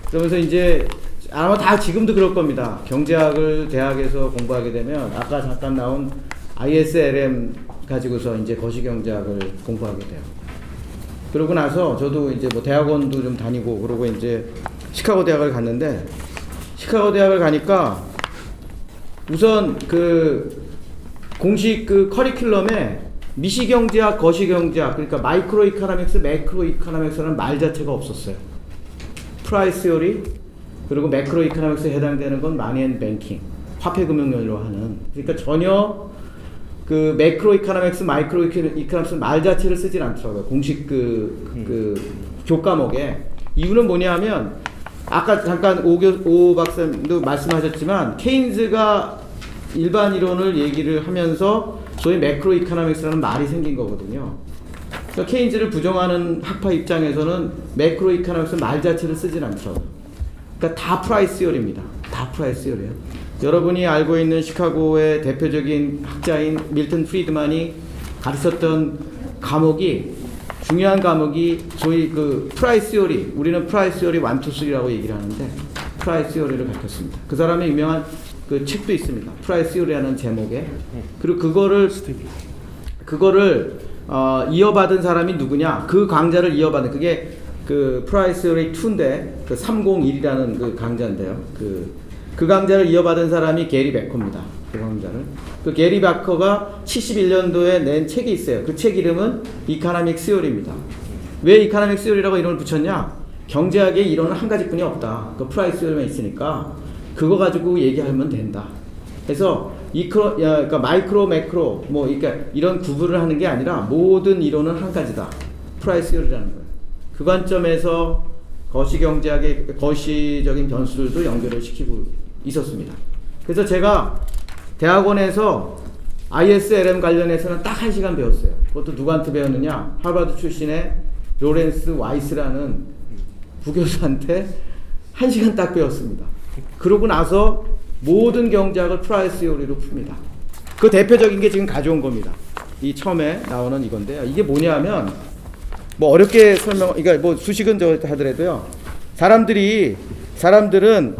그러면서 이제 아마 다 지금도 그럴 겁니다. 경제학을 대학에서 공부하게 되면 아까 잠깐 나온 ISLM 가지고서 이제 거시경제학을 공부하게 돼요. 그러고 나서 저도 이제 뭐 대학원도 좀 다니고 그러고 이제 시카고 대학을 갔는데, 시카고 대학을 가니까 우선 그 공식 그 커리큘럼에 미시경제학, 거시경제학, 그러니까 마이크로 이코노믹스, 매크로 이코노믹스라는 말 자체가 없었어요. 프라이스 요리, 그리고 매크로 이코노믹스에 해당되는 건 마니 앤 뱅킹, 화폐금융론으로 하는. 그러니까 전혀 그 매크로 이코노믹스, 마이크로 이코노믹스 말 자체를 쓰질 않더라고요. 공식 그 교과목에. 이유는 뭐냐면 아까 잠깐 오 박사님도 말씀하셨지만 케인즈가 일반 이론을 얘기를 하면서 소위 매크로 이코노믹스라는 말이 생긴 거거든요. 그러니까 케인즈를 부정하는 학파 입장에서는 매크로 이코노믹스 말 자체를 쓰진 않더라고요. 그러니까 다 프라이스 요리입니다. 다 프라이스 요리예요. 여러분이 알고 있는 시카고의 대표적인 학자인 밀턴 프리드만이 가르쳤던 과목이, 중요한 과목이 소위 그 프라이스 요리, 우리는 프라이스 요리 1, 2, 3라고 얘기를 하는데 프라이스 요리를 가르쳤습니다. 그 사람의 유명한 그 책도 있습니다. 프라이스 요리라는 제목에. 그리고 그거를 이어받은 사람이 누구냐? 그 강좌를 이어받은, 그게 그 프라이스 요리 2인데 그 301이라는 그 강좌인데요. 그 강좌를 이어받은 사람이 게리 베커입니다. 그 강좌를. 그 게리 베커가 71년도에 낸 책이 있어요. 그 책 이름은 이코노믹 시오리입니다. 왜 이코노믹 시오리라고 이름을 붙였냐? 경제학의 이론은 한 가지뿐이 없다. 그 프라이스 요리만 있으니까 그거 가지고 얘기하면 된다. 그래서 그러니까 마이크로, 매크로, 뭐 그러니까 이런 구분을 하는 게 아니라 모든 이론은 한 가지다. 프라이스 요리라는 거예요. 그 관점에서 거시경제학의 거시적인 변수들도 연결을 시키고 있었습니다. 그래서 제가 대학원에서 ISLM 관련해서는 딱 1시간 배웠어요. 그것도 누구한테 배웠느냐? 하버드 출신의 로렌스 와이스라는 부교수한테 1시간 딱 배웠습니다. 그러고 나서 모든 경제학을 프라이스 요리로 풉니다. 그 대표적인 게 지금 가져온 겁니다. 이 처음에 나오는 이건데요. 이게 뭐냐면, 뭐 어렵게 그러니까 뭐 수식은 저 하더라도요. 사람들은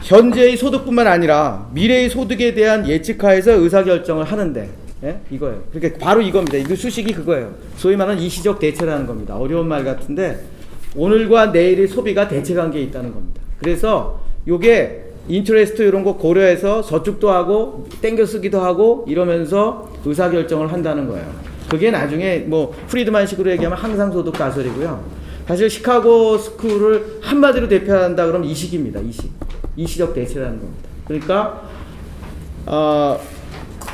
현재의 소득뿐만 아니라 미래의 소득에 대한 예측하에서 의사결정을 하는데, 예? 이거예요. 그러니까 바로 이겁니다. 이거 수식이 그거예요. 소위 말하는 이시적 대체라는 겁니다. 어려운 말 같은데 오늘과 내일의 소비가 대체관계에 있다는 겁니다. 그래서 요게 인트레스트 이런 거 고려해서 저축도 하고 땡겨 쓰기도 하고 이러면서 의사결정을 한다는 거예요. 그게 나중에 뭐 프리드만식으로 얘기하면 항상소득 가설이고요. 사실 시카고 스쿨을 한마디로 대표한다 그러면 이식입니다. 이시적 대체라는 겁니다. 그러니까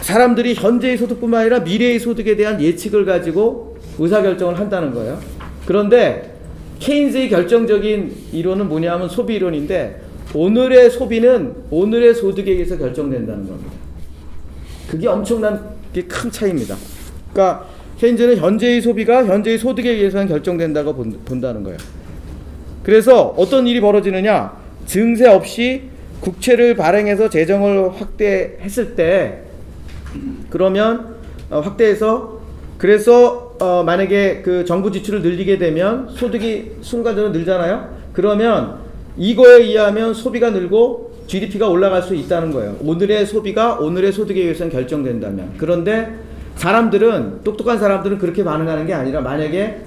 사람들이 현재의 소득뿐만 아니라 미래의 소득에 대한 예측을 가지고 의사결정을 한다는 거예요. 그런데 케인즈의 결정적인 이론은 뭐냐면 소비 이론인데, 오늘의 소비는 오늘의 소득에 의해서 결정된다는 겁니다. 그게 엄청난 게 큰 차이입니다. 그러니까 케인즈는 현재의 소비가 현재의 소득에 의해서는 결정된다고 본다는 거예요. 그래서 어떤 일이 벌어지느냐? 증세 없이 국채를 발행해서 재정을 확대했을 때, 그러면 확대해서, 그래서 만약에 그 정부 지출을 늘리게 되면 소득이 순간적으로 늘잖아요. 그러면 이거에 의하면 소비가 늘고 GDP가 올라갈 수 있다는 거예요. 오늘의 소비가 오늘의 소득에 의해서는 결정된다면. 그런데 똑똑한 사람들은 그렇게 반응하는 게 아니라, 만약에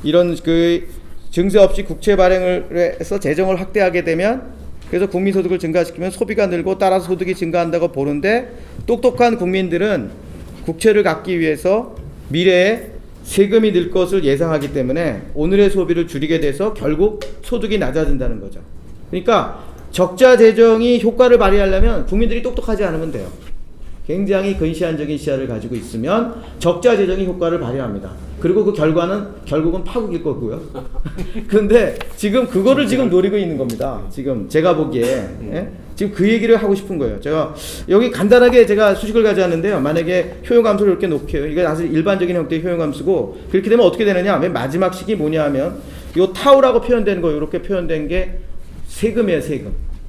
이런 그 증세 없이 국채 발행을 해서 재정을 확대하게 되면, 그래서 국민소득을 증가시키면 소비가 늘고 따라서 소득이 증가한다고 보는데, 똑똑한 국민들은 국채를 갖기 위해서 미래에 세금이 늘 것을 예상하기 때문에 오늘의 소비를 줄이게 돼서 결국 소득이 낮아진다는 거죠. 그러니까 적자 재정이 효과를 발휘하려면 국민들이 똑똑하지 않으면 돼요. 굉장히 근시안적인 시야를 가지고 있으면 적자 재정이 효과를 발휘합니다. 그리고 그 결과는 결국은 파국일 거고요. 근데 지금 그거를 지금 노리고 있는 겁니다. 지금 제가 보기에 지금 그 얘기를 하고 싶은 거예요. 제가 여기 간단하게 제가 수식을 가져왔는데요. 만약에 효용함수를 이렇게 놓게요. 이게 사실 일반적인 형태의 효용함수고, 그렇게 되면 어떻게 되느냐? 맨 마지막 식이 뭐냐 하면 요 타우라고 표현되는 거, 이렇게 표현된 게 세금이에요.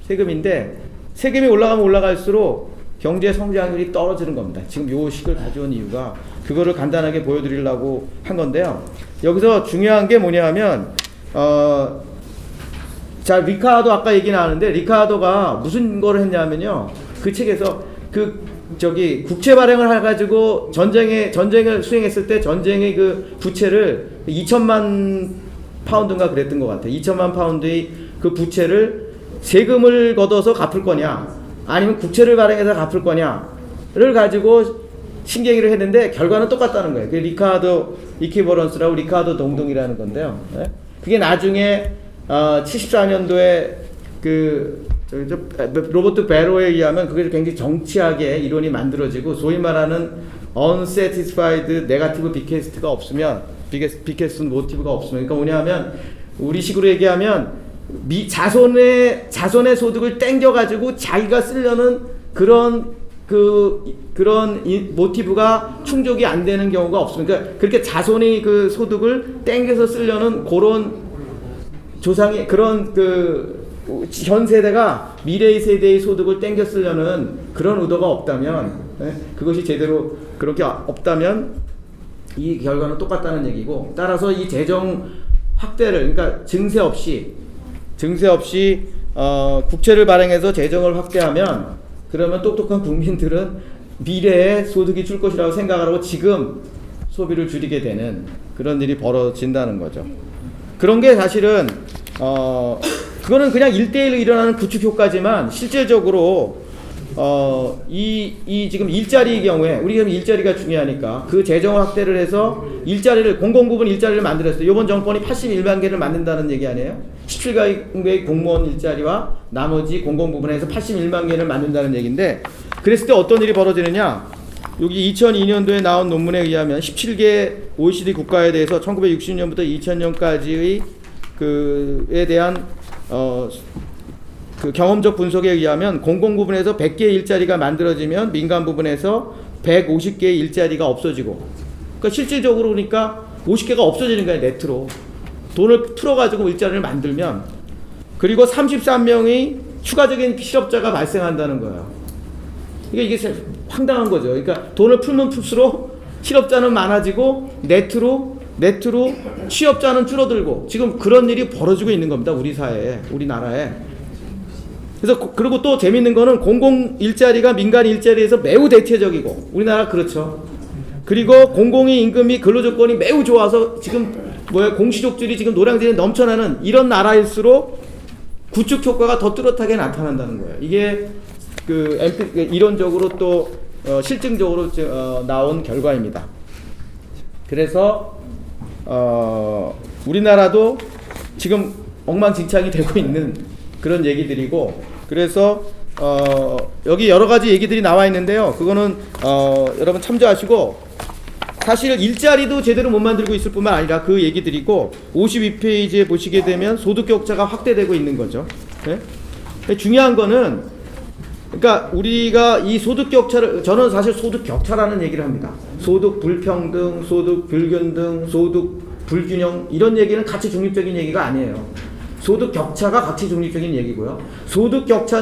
세금인데 세금이 올라가면 올라갈수록 경제 성장률이 떨어지는 겁니다. 지금 요 식을 가져온 이유가 그거를 간단하게 보여드리려고 한 건데요. 여기서 중요한 게 뭐냐 하면 자, 리카도 아까 얘기 나왔는데, 리카도가 무슨 거를 했냐면요. 그 책에서 국채 발행을 해가지고 전쟁을 수행했을 때 전쟁의 그 부채를 2천만 파운드인가 그랬던 것 같아요. 2천만 파운드의 그 부채를 세금을 걷어서 갚을 거냐, 아니면 국채를 발행해서 갚을 거냐를 가지고 신경을 했는데, 결과는 똑같다는 거예요. 그게 리카도 이퀴버런스라고 리카도 동동이라는 건데요. 네? 그게 나중에 74년도에 로버트 베로에 의하면 그게 굉장히 정치하게 이론이 만들어지고, 소위 말하는 unsatisfied negative bequest가 없으면, bequest motive가 없으면, 그러니까 뭐냐면 우리 식으로 얘기하면 자손의 소득을 땡겨가지고 자기가 쓰려는 그런 모티브가 충족이 안 되는 경우가 없습니다. 그러니까 그렇게 자손의 그 소득을 땡겨서 쓰려는 그런 조상이, 그런 현 세대가 미래의 세대의 소득을 땡겨 쓰려는 그런 의도가 없다면, 그것이 제대로 그렇게 없다면 이 결과는 똑같다는 얘기고, 따라서 이 재정 확대를, 그러니까 증세 없이 국채를 발행해서 재정을 확대하면, 그러면 똑똑한 국민들은 미래에 소득이 줄 것이라고 생각을 하고 지금 소비를 줄이게 되는 그런 일이 벌어진다는 거죠. 그런 게 사실은 그거는 그냥 1대1로 일어나는 구축 효과지만, 실질적으로 이 지금 일자리의 경우에, 우리가 일자리가 중요하니까 그 재정 확대를 해서 일자리를, 공공부문 일자리를 만들었어요. 이번 정권이 81만 개를 만든다는 얘기 아니에요? 17개의 공무원 일자리와 나머지 공공부문에서 81만 개를 만든다는 얘기인데, 그랬을 때 어떤 일이 벌어지느냐? 여기 2002년도에 나온 논문에 의하면 17개 OECD 국가에 대해서 1960년부터 2000년까지의 그에 대한 그 경험적 분석에 의하면, 공공 부분에서 100개의 일자리가 만들어지면 민간 부분에서 150개의 일자리가 없어지고, 그러니까 실질적으로 그러니까 50개가 없어지는 거예요. 네트로 돈을 풀어가지고 일자리를 만들면. 그리고 33명의 추가적인 실업자가 발생한다는 거예요. 이게 황당한 거죠. 그러니까 돈을 풀면 풀수록 실업자는 많아지고 네트로 취업자는 줄어들고, 지금 그런 일이 벌어지고 있는 겁니다. 우리 사회에, 우리나라에. 그래서 그리고 또 재밌는 거는 공공 일자리가 민간 일자리에서 매우 대체적이고, 우리나라 그렇죠. 그리고 공공의 임금 및 근로 조건이 매우 좋아서 지금 공시족들이 지금 노량진에 넘쳐나는 이런 나라일수록 구축 효과가 더 뚜렷하게 나타난다는 거예요. 이게 이론적으로 또 실증적으로 나온 결과입니다. 그래서 우리나라도 지금 엉망진창이 되고 있는 그런 얘기들이고, 그래서 여기 여러 가지 얘기들이 나와 있는데요. 그거는 여러분 참조하시고, 사실 일자리도 제대로 못 만들고 있을 뿐만 아니라 그 얘기들이고, 52페이지에 보시게 되면 소득 격차가 확대되고 있는 거죠. 네? 중요한 거는, 그러니까 우리가 이 소득 격차를, 저는 사실 소득 격차라는 얘기를 합니다. 소득 불평등, 소득 불균등, 소득 불균형, 이런 얘기는 가치 중립적인 얘기가 아니에요. 소득 격차가 가치 중립적인 얘기고요. 소득 격차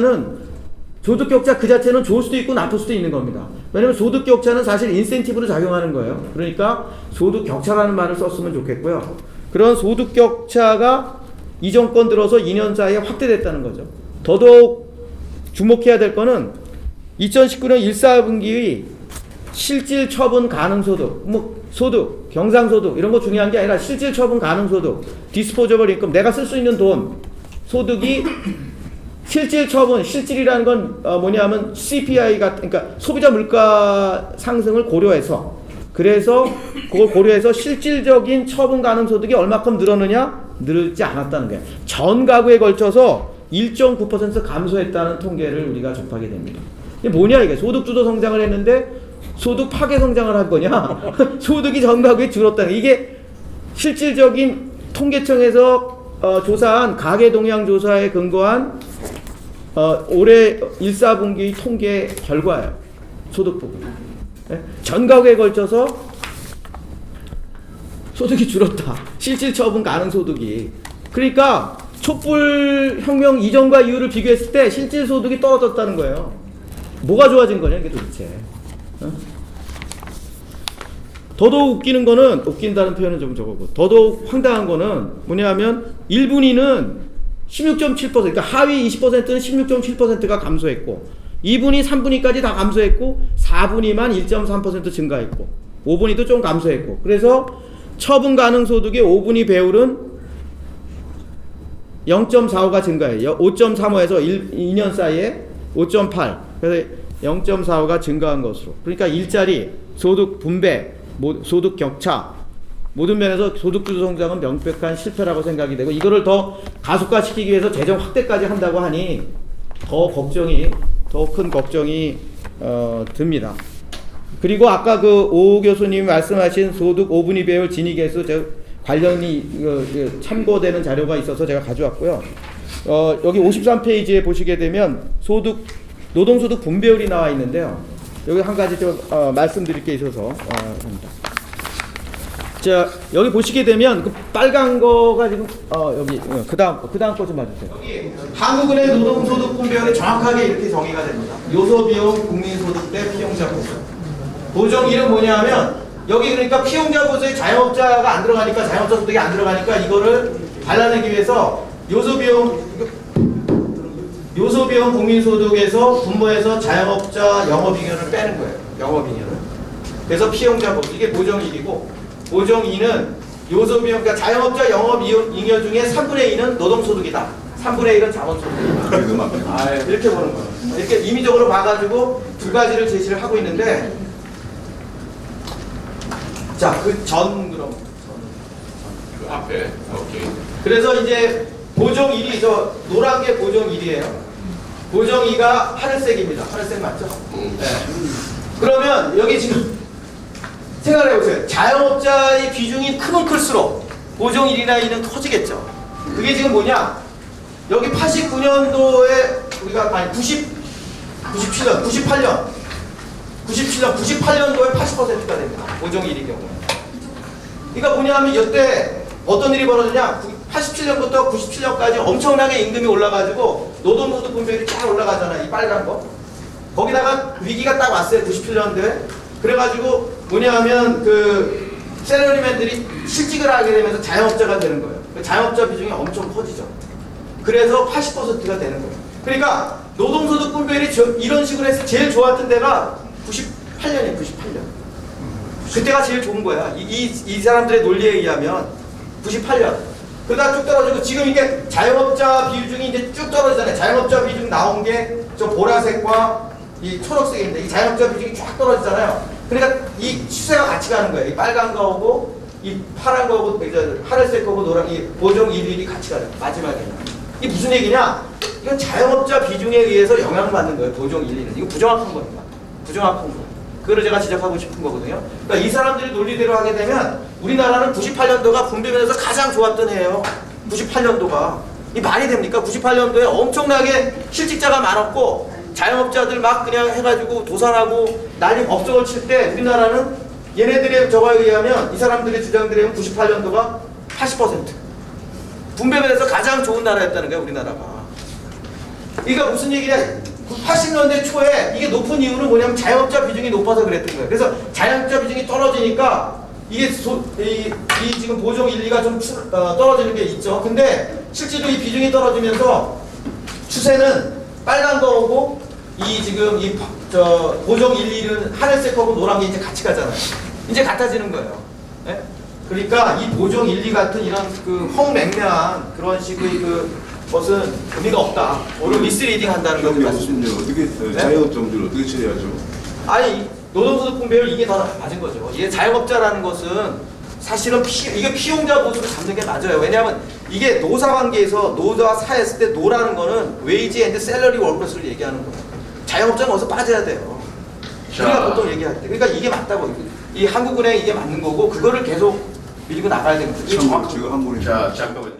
그 자체는 좋을 수도 있고 나쁠 수도 있는 겁니다. 왜냐면 소득 격차는 사실 인센티브로 작용하는 거예요. 그러니까 소득 격차라는 말을 썼으면 좋겠고요. 그런 소득 격차가 이 정권 들어서 2년 사이에 확대됐다는 거죠. 더더욱 주목해야 될 거는 2019년 1사분기의 실질 처분 가능 소득, 소득, 경상소득 이런 거 중요한 게 아니라 실질 처분 가능 소득, 디스포저블 인컴, 내가 쓸 수 있는 돈, 소득이 실질 처분, 실질이라는 건 뭐냐면 CPI 같은, 그러니까 소비자 물가 상승을 고려해서, 그래서 그걸 고려해서 실질적인 처분 가능 소득이 얼마큼 늘었느냐? 늘지 않았다는 거예요. 전 가구에 걸쳐서 1.9% 감소했다는 통계를 우리가 접하게 됩니다. 이게 뭐냐 이게? 소득 주도 성장을 했는데 소득 파괴 성장을 한 거냐? 소득이 전 가구에 줄었다는, 이게 실질적인 통계청에서 조사한 가계 동향 조사에 근거한 올해 1사분기 통계 결과예요. 소득 부분. 전 가구에 걸쳐서 소득이 줄었다. 실질 처분 가능 소득이. 그러니까 촛불 혁명 이전과 이후를 비교했을 때 실질 소득이 떨어졌다는 거예요. 뭐가 좋아진 거냐 이게 도대체. 더더욱 웃기는 거는, 웃긴다는 표현은 좀 적었고, 더더욱 황당한 거는 뭐냐면 1분위는 16.7%, 그러니까 하위 20%는 16.7%가 감소했고 2분위, 3분위까지 다 감소했고 4분위만 1.3% 증가했고 5분위도 좀 감소했고 그래서 처분 가능 소득의 5분위 배율은 0.45가 증가해요. 5.35에서 2년 사이에 5.8 그래서 0.45가 증가한 것으로 그러니까 일자리, 소득 분배, 소득 격차 모든 면에서 소득주도 성장은 명백한 실패라고 생각이 되고 이거를 더 가속화시키기 위해서 재정 확대까지 한다고 하니 더 큰 걱정이 듭니다. 그리고 아까 그 오 교수님이 말씀하신 소득 5분위 배율 진위계수 관련이 참고되는 자료가 있어서 제가 가져왔고요. 여기 53페이지에 보시게 되면 노동소득 분배율이 나와 있는데요. 여기 한 가지 좀 말씀드릴 게 있어서 합니다. 자, 여기 보시게 되면 그 빨간 거가 지금 여기 그 다음 거 좀 봐주세요. 여기 한국은행 노동소득 분배율이 정확하게 이렇게 정의가 됩니다. 요소비용 국민소득 대 피용자 보수. 보정일은 뭐냐면 여기 그러니까 피용자 보수에 자영업자가 안 들어가니까 자영업자 소득이 안 들어가니까 이거를 발라내기 위해서 요소비용 국민소득에서 분모해서 자영업자 영업잉여를 빼는 거예요. 영업잉여를. 그래서 피용자 보수 이게 보정일이고. 보정2는 요소비용, 그러니까 자영업자 영업잉여 중에 3분의 2는 노동소득이다. 3분의 1은 자본소득이다. 이렇게 보는 거예요. 이렇게 임의적으로 봐가지고 두 가지를 제시를 하고 있는데, 자, 그럼. 그 앞에, 오케이. 그래서 이제 보정1이, 노란 게 보정1이에요. 보정2가 하늘색입니다. 하늘색 맞죠? 네. 그러면 여기 지금 생각해보세요. 자영업자의 비중이 크면 클수록 보정 1이나 2는 커지겠죠. 그게 지금 뭐냐? 여기 89년도에 우리가 98년도에 80%가 됩니다. 보정 1이 경우에. 그러니까 뭐냐면 이때 어떤 일이 벌어지냐? 87년부터 97년까지 엄청나게 임금이 올라가지고 노동소득 분배율이 쫙 올라가잖아요. 이 빨간 거. 거기다가 위기가 딱 왔어요. 97년도에. 그래가지고 뭐냐면 그 셀러리맨들이 실직을 하게 되면서 자영업자가 되는 거예요. 자영업자 비중이 엄청 커지죠. 그래서 80%가 되는 거예요. 그러니까 노동소득 분배율이 이런 식으로 해서 제일 좋았던 데가 98년이에요. 98년. 그때가 제일 좋은 거야. 이 사람들의 논리에 의하면 98년. 그러다 쭉 떨어지고 지금 이게 자영업자 비중이 이제 쭉 떨어지잖아요. 자영업자 비중 나온 게 저 보라색과 이 초록색인데 이 자영업자 비중이 쫙 떨어지잖아요. 그러니까 이 추세가 같이 가는 거예요. 이 빨간 거하고 이 파란 거하고 하늘색 거하고 노란 이 보정 1일이 같이 가요. 마지막에는. 이게 무슨 얘기냐? 이건 자영업자 비중에 의해서 영향을 받는 거예요. 보정 1일은. 이거 부정확한 겁니다. 부정확한 거. 그걸 제가 지적하고 싶은 거거든요. 그러니까 이 사람들이 논리대로 하게 되면 우리나라는 98년도가 분배면에서 가장 좋았던 해예요. 98년도가. 이 말이 됩니까? 98년도에 엄청나게 실직자가 많았고 자영업자들 막 그냥 해가지고 도산하고 난리 업적을 칠 때 우리나라는 얘네들의 저거에 의하면 이 사람들의 주장들에 의하면 98년도가 80% 분배면에서 가장 좋은 나라였다는 거야 우리나라가. 그러니까 무슨 얘기냐? 80년대 초에 이게 높은 이유는 뭐냐면 자영업자 비중이 높아서 그랬던 거예요. 그래서 자영업자 비중이 떨어지니까 이게 이 지금 보정 1, 2가 좀 떨어지는 게 있죠. 근데 실제로 이 비중이 떨어지면서 추세는 빨간 거하고 이 지금 보정 1, 2는 하늘색하고 노란 게 이제 같이 가잖아요. 이제 같아지는 거예요. 네? 그러니까 이 보정 1, 2 같은 이런 그 헝맹맹한 그런 식의 것은 의미가 없다. 오늘 미스리딩 한다는 걸 말씀드립니다. 어떻게 자영업자 문제를 어떻게 처리하죠? 아니 노동소득 분배율 이게 더 맞은 거죠. 이게 자영업자라는 것은 사실은 이게 피용자 보수를 잡는 게 맞아요. 왜냐하면 이게 노사 관계에서 노조와 사했을 때 노라는 거는 웨이지 앤드 셀러리 월커스를 얘기하는 거예요. 자영업자는 어디서 빠져야 돼요. 우리가 보통 얘기할 때. 그러니까 이게 맞다고. 이 한국은행 이게 맞는 거고 그거를 계속 밀고 나가야 되는 거죠. 제가 한 번에 자, 잠깐만요.